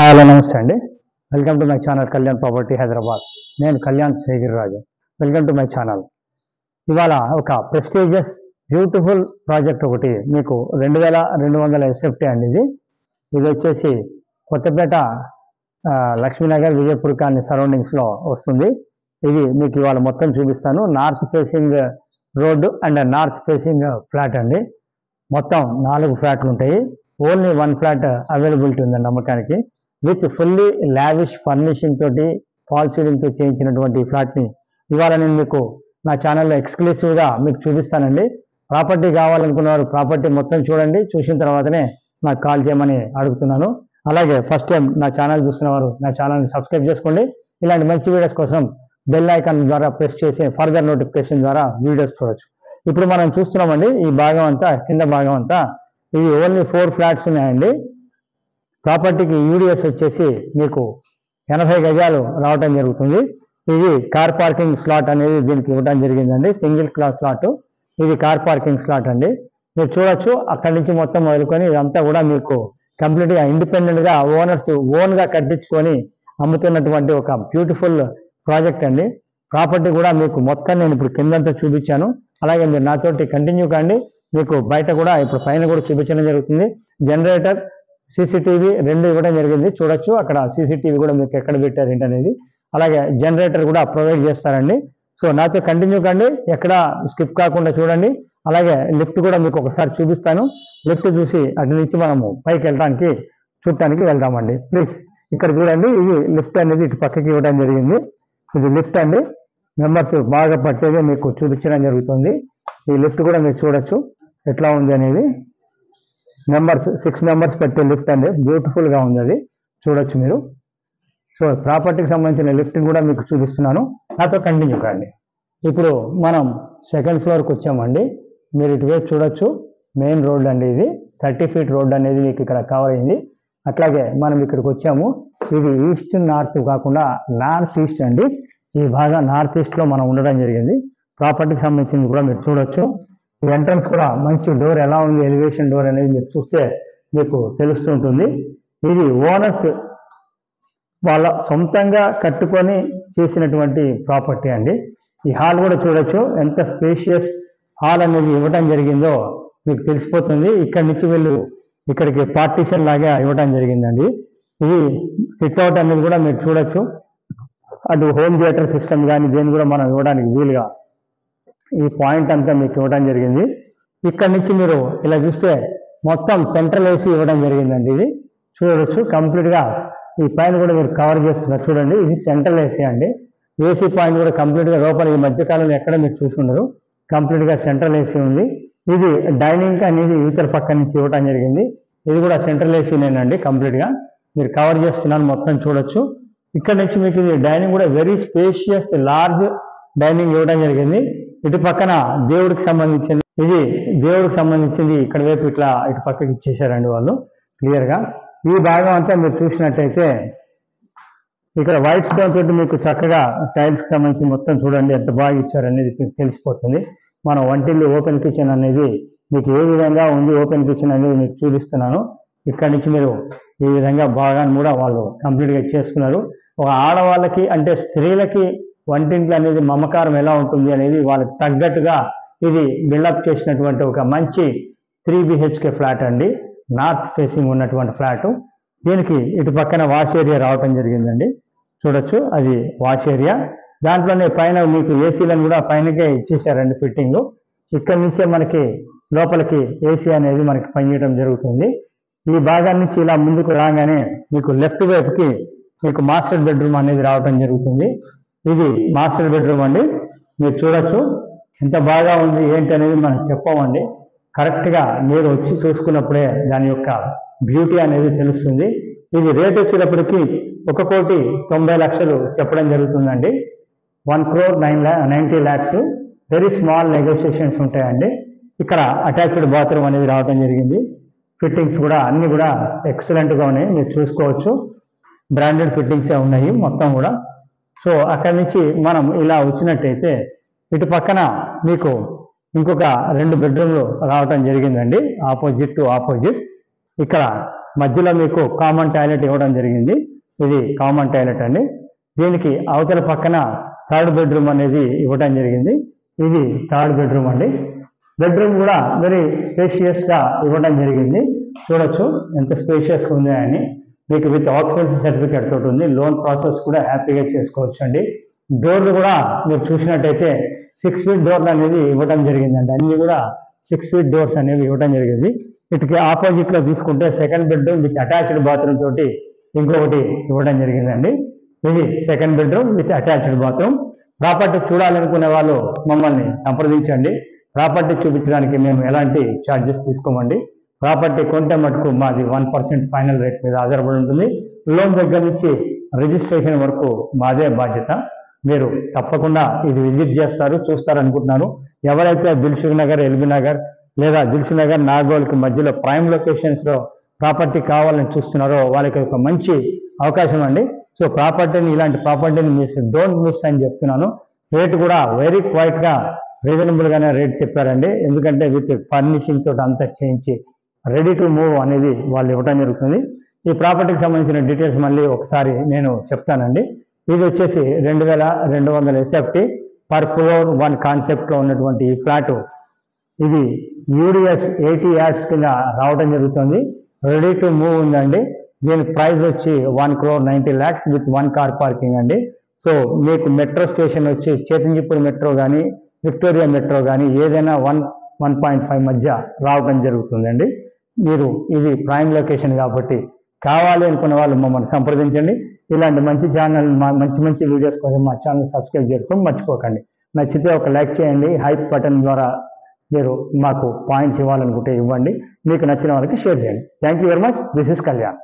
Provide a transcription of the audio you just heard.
Hello నమస్తే అండి. Welcome to my channel Kalyan property Hyderabad. నేను Kalyan Shekhararaju. Welcome to my channel. ఇవాళ ఒక ప్రెస్టీజియస్ బ్యూటిఫుల్ ప్రాజెక్ట్ ఒకటి మీకు 2200 ఎస్ఎఫ్టీ అండి. ఇది వచ్చేసి కొత్తపేట లక్ష్మీనగర్ విజయపూర్ కాలనీ సరౌండింగ్స్లో వస్తుంది. ఇది మీకు ఇవాళ మొత్తం చూపిస్తాను. North facing road and north facing flat అండి. మొత్తం 4 ఫ్లాట్లు ఉంటాయి. ఓన్లీ 1 ఫ్లాట్ అవైలబిలిటీ ఉందండి అమ్మకానికి. విత్ ఫుల్లీ లావిష్ ఫర్నిషింగ్ తోటి ఫాల్ సీలింగ్తో చేయించినటువంటి ఫ్లాట్ని ఇవాళ నేను మీకు నా ఛానల్లో ఎక్స్క్లూసివ్గా మీకు చూపిస్తానండి. ప్రాపర్టీ కావాలనుకున్నవారు ప్రాపర్టీ మొత్తం చూడండి. చూసిన తర్వాతనే నాకు కాల్ చేయమని అడుగుతున్నాను. అలాగే ఫస్ట్ టైం నా ఛానల్ చూస్తున్నవారు నా ఛానల్ని సబ్స్క్రైబ్ చేసుకోండి. ఇలాంటి మంచి వీడియోస్ కోసం బెల్ ఐకాన్ ద్వారా ప్రెస్ చేసి ఫర్దర్ నోటిఫికేషన్ ద్వారా వీడియోస్ చూడొచ్చు. ఇప్పుడు మనం చూస్తున్నామండి ఈ భాగం అంతా, కింద భాగం అంతా ఇది ఓన్లీ 4 ఫ్లాట్స్ ఉన్నాయండి. ప్రాపర్టీకి యూడిఎస్ వచ్చేసి మీకు 80 గజాలు రావటం జరుగుతుంది. ఇది కార్ పార్కింగ్ స్లాట్ అనేది దీనికి ఇవ్వడం జరిగిందండి. సింగిల్ క్లాస్ స్లాట్, ఇది కార్ పార్కింగ్ స్లాట్ అండి. మీరు చూడొచ్చు అక్కడి నుంచి మొత్తం మొదలుకొని ఇదంతా కూడా మీకు కంప్లీట్గా ఇండిపెండెంట్గా ఓనర్స్ ఓన్గా కట్టించుకొని అమ్ముతున్నటువంటి ఒక బ్యూటిఫుల్ ప్రాజెక్ట్ అండి. ప్రాపర్టీ కూడా మీకు మొత్తం నేను ఇప్పుడు కిందంతా చూపించాను. అలాగే మీరు నాతోటి కంటిన్యూ కాండి. మీకు బయట కూడా ఇప్పుడు పైన కూడా చూపించడం జరుగుతుంది. జనరేటర్, సీసీటీవీ 2 ఇవ్వడం జరిగింది. చూడొచ్చు అక్కడ సీసీటీవీ కూడా మీకు ఎక్కడ పెట్టారు ఏంటనేది. అలాగే జనరేటర్ కూడా ప్రొవైడ్ చేస్తారండి. సో నాతో కంటిన్యూ కండి, ఎక్కడ స్కిప్ కాకుండా చూడండి. అలాగే లిఫ్ట్ కూడా మీకు ఒకసారి చూపిస్తాను. లిఫ్ట్ చూసి అటు నుంచి మనము పైకి వెళ్ళడానికి చూడటానికి వెళ్దామండి. ప్లీజ్ ఇక్కడ చూడండి, ఇది లిఫ్ట్ అనేది ఇటు పక్కకి ఇవ్వడం జరిగింది. ఇది లిఫ్ట్ అండి. మెంబర్స్ బాగా పట్టేది మీకు చూపించడం జరుగుతుంది. ఈ లిఫ్ట్ కూడా మీరు చూడొచ్చు ఎట్లా ఉంది అనేది. 6 మెంబర్స్ పెట్టే లిఫ్ట్ అండి. బ్యూటిఫుల్గా ఉంది, అది చూడొచ్చు మీరు. సో ప్రాపర్టీకి సంబంధించిన లిఫ్ట్ కూడా మీకు చూపిస్తున్నాను. నాతో కంటిన్యూ కాండి. ఇప్పుడు మనం 2nd ఫ్లోర్కి వచ్చామండి. మీరు ఇటువైపు చూడొచ్చు, మెయిన్ రోడ్ అండి. ఇది 30 ఫీట్ రోడ్ అనేది మీకు ఇక్కడ కవర్ అయింది. అట్లాగే మనం ఇక్కడికి వచ్చాము. ఇది ఈస్ట్ నార్త్ కాకుండా నార్త్ ఈస్ట్ అండి. ఈ భాగం నార్త్ ఈస్ట్లో మనం ఉండడం జరిగింది. ప్రాపర్టీకి సంబంధించింది కూడా మీరు చూడొచ్చు. ఈ ఎంట్రన్స్ కూడా మంచి డోర్ ఎలా ఉంది, ఎలివేషన్ డోర్ అనేది మీరు చూస్తే మీకు తెలుస్తూ ఉంటుంది. ఇది ఓనర్స్ వాళ్ళ సొంతంగా కట్టుకొని చేసినటువంటి ప్రాపర్టీ అండి. ఈ హాల్ కూడా చూడొచ్చు, ఎంత స్పేషియస్ హాల్ అనేది ఇవ్వడం జరిగిందో మీకు తెలిసిపోతుంది. ఇక్కడి నుంచి వీళ్ళు ఇక్కడికి పార్టీషన్ లాగా ఇవ్వడం జరిగిందండి. ఇది సిట్అవుట్ అనేది కూడా మీరు చూడొచ్చు. అటు హోమ్ థియేటర్ సిస్టమ్ కానీ దేని కూడా మనం ఇవ్వడానికి వీలుగా ఈ పాయింట్ అంతా మీకు ఇవ్వడం జరిగింది. ఇక్కడ నుంచి మీరు ఇలా చూస్తే మొత్తం సెంట్రల్ ఏసీ ఇవ్వడం జరిగిందండి. ఇది చూడవచ్చు కంప్లీట్గా. ఈ పైన కూడా మీరు కవర్ చేస్తున్నారు చూడండి, ఇది సెంట్రల్ ఏసీ అండి. ఏసీ పాయింట్ కూడా కంప్లీట్గా లోపల ఈ మధ్యకాలంలో ఎక్కడ మీరు చూసుండరు, కంప్లీట్గా సెంట్రల్ ఏసీ ఉంది. ఇది డైనింగ్ అనేది యువతల పక్క నుంచి ఇవ్వడం జరిగింది. ఇది కూడా సెంట్రల్ ఏసీనేనండి. కంప్లీట్గా మీరు కవర్ చేస్తున్నాను, మొత్తం చూడొచ్చు. ఇక్కడ నుంచి మీకు ఇది డైనింగ్ కూడా వెరీ స్పేషియస్ లార్జ్ డైనింగ్ ఇవ్వడం జరిగింది. ఇటు పక్కన దేవుడికి సంబంధించింది, ఇది దేవుడికి సంబంధించింది ఇక్కడ వైపు ఇట్లా ఇటు పక్కకి ఇచ్చేసారండి వాళ్ళు క్లియర్గా. ఈ భాగం అంతా మీరు చూసినట్టయితే ఇక్కడ వైట్ స్టోన్ తోటి మీకు చక్కగా టైల్స్కి సంబంధించి మొత్తం చూడండి ఎంత బాగా ఇచ్చారు అనేది మీకు తెలిసిపోతుంది. మనం వంటిల్లు ఓపెన్ కిచెన్ అనేది మీకు ఏ విధంగా ఉంది, ఓపెన్ కిచెన్ అనేది మీకు చూపిస్తున్నాను. ఇక్కడ నుంచి మీరు ఈ విధంగా భాగాన్ని కూడా వాళ్ళు కంప్లీట్గా చేసుకున్నారు. ఒక ఆడవాళ్ళకి అంటే స్త్రీలకి వంటింట్లో అనేది మమకారం ఎలా ఉంటుంది అనేది వాళ్ళకి తగ్గట్టుగా ఇది బిల్డప్ చేసినటువంటి ఒక మంచి 3 BHK ఫ్లాట్ అండి. నార్త్ ఫేసింగ్ ఉన్నటువంటి ఫ్లాటు. దీనికి ఇటు పక్కన వాష్ ఏరియా రావటం జరిగిందండి. చూడొచ్చు అది వాష్ ఏరియా. దాంట్లోనే పైన మీకు ఏసీలను కూడా పైనకే ఇచ్చేసారండి ఫిట్టింగ్. ఇక్కడి నుంచే మనకి లోపలికి ఏసీ అనేది మనకి పనిచేయడం జరుగుతుంది. ఈ భాగాన్ని నుంచి ఇలా ముందుకు రాగానే మీకు లెఫ్ట్ వైపుకి మీకు మాస్టర్ బెడ్రూమ్ అనేది రావటం జరుగుతుంది. ఇది మాస్టర్ బెడ్రూమ్ అండి. మీరు చూడొచ్చు ఎంత బాగా ఉంది ఏంటి అనేది మనం చెప్పమండి. కరెక్ట్గా మీరు వచ్చి చూసుకున్నప్పుడే దాని యొక్క బ్యూటీ అనేది తెలుస్తుంది. ఇది రేట్ వచ్చేటప్పటికి 1,90,00,000 చెప్పడం జరుగుతుందండి. 1,90 lakhs. వెరీ స్మాల్ నెగోషియేషన్స్ ఉంటాయండి. ఇక్కడ అటాచ్డ్ బాత్రూమ్ అనేది రావడం జరిగింది. ఫిట్టింగ్స్ కూడా అన్ని కూడా ఎక్సలెంట్గా ఉన్నాయి, మీరు చూసుకోవచ్చు. బ్రాండెడ్ ఫిట్టింగ్సే ఉన్నాయి మొత్తం కూడా. సో అక్కడి నుంచి మనం ఇలా వచ్చినట్టయితే ఇటు పక్కన మీకు ఇంకొక 2 బెడ్రూమ్లు రావటం జరిగిందండి, ఆపోజిట్ టు ఆపోజిట్. ఇక్కడ మధ్యలో మీకు కామన్ టాయిలెట్ ఇవ్వడం జరిగింది. ఇది కామన్ టాయిలెట్ అండి. దీనికి అవతల పక్కన థర్డ్ బెడ్రూమ్ అనేది ఇవ్వడం జరిగింది. ఇది థర్డ్ బెడ్రూమ్ అండి. బెడ్రూమ్ కూడా వెరీ స్పేషియస్గా ఇవ్వడం జరిగింది. చూడొచ్చు ఎంత స్పేషియస్గా ఉంది అని. మీకు విత్ ఆక్యుపెన్సీ సర్టిఫికేట్ తోటి ఉంది. లోన్ ప్రాసెస్ కూడా హ్యాపీగా చేసుకోవచ్చు అండి. డోర్లు కూడా మీరు చూసినట్టయితే 6 ఫీట్ డోర్లు అనేది ఇవ్వడం జరిగిందండి. అన్ని కూడా 6 ఫీట్ డోర్స్ అనేవి ఇవ్వడం జరిగింది. వీటికి ఆపోజిట్ లో తీసుకుంటే second bedroom with attached bathroom తోటి ఇంకొకటి ఇవ్వడం జరిగిందండి. ఇది second bedroom with attached bathroom. Property చూడాలనుకునే వాళ్ళు మమ్మల్ని సంప్రదించండి. ప్రాపర్టీ చూపించడానికి మేము ఎలాంటి ఛార్జెస్ తీసుకోమండి. ప్రాపర్టీ కొంటే మటుకు మాది 1% ఫైనల్ రేట్ మీద ఆధారపడి ఉంటుంది. లోన్ దగ్గర నుంచి రిజిస్ట్రేషన్ వరకు మాదే బాధ్యత. మీరు తప్పకుండా ఇది విజిట్ చేస్తారు, చూస్తారు అనుకుంటున్నాను. ఎవరైతే దిల్సుఖ్ నగర్, ఎల్బీ నగర్ లేదా దిల్సుఖ్ నగర్, నాగోల్కి మధ్యలో ప్రైమ్ లొకేషన్స్లో ప్రాపర్టీ కావాలని చూస్తున్నారో వాళ్ళకి ఒక మంచి అవకాశం అండి. సో ప్రాపర్టీని, ఇలాంటి ప్రాపర్టీని డోంట్ మిస్ అని చెప్తున్నాను. రేట్ కూడా వెరీ క్వైట్గా రీజనబుల్గానే రేట్ చెప్పారండి. ఎందుకంటే విత్ ఫర్నిషింగ్ తోటి అంతా చేయించి రెడీ టు మూవ్ అనేది వాళ్ళు ఇవ్వడం జరుగుతుంది. ఈ ప్రాపర్టీకి సంబంధించిన డీటెయిల్స్ మళ్ళీ ఒకసారి నేను చెప్తానండి. ఇది వచ్చేసి 2200 SFT పర్ ఫ్లోర్ 1 కాన్సెప్ట్లో ఉన్నటువంటి ఈ ఫ్లాట్. ఇది UDS 80 యార్డ్స్ కింద రావడం జరుగుతుంది. రెడీ టు మూవ్ ఉందండి. దీని ప్రైస్ వచ్చి 1,90 lakhs విత్ 1 కార్ పార్కింగ్ అండి. సో మీకు మెట్రో స్టేషన్ వచ్చి చేతంజిపూర్ మెట్రో కానీ, విక్టోరియా మెట్రో కానీ ఏదైనా 1.5 మధ్య రావడం జరుగుతుందండి. మీరు ఇది ప్రైమ్ లొకేషన్ కాబట్టి కావాలి అనుకున్న వాళ్ళు మమ్మల్ని సంప్రదించండి. ఇలాంటి మంచి ఛానల్, మంచి వీడియోస్ కోసం మా ఛానల్ సబ్స్క్రైబ్ చేసుకొని మర్చిపోకండి. నచ్చితే ఒక లైక్ చేయండి. హైప్ బటన్ ద్వారా మీరు మాకు పాయింట్స్ ఇవ్వాలనుకుంటే ఇవ్వండి. మీకు నచ్చిన వాళ్ళకి షేర్ చేయండి. Thank you very much. This is Kalyan.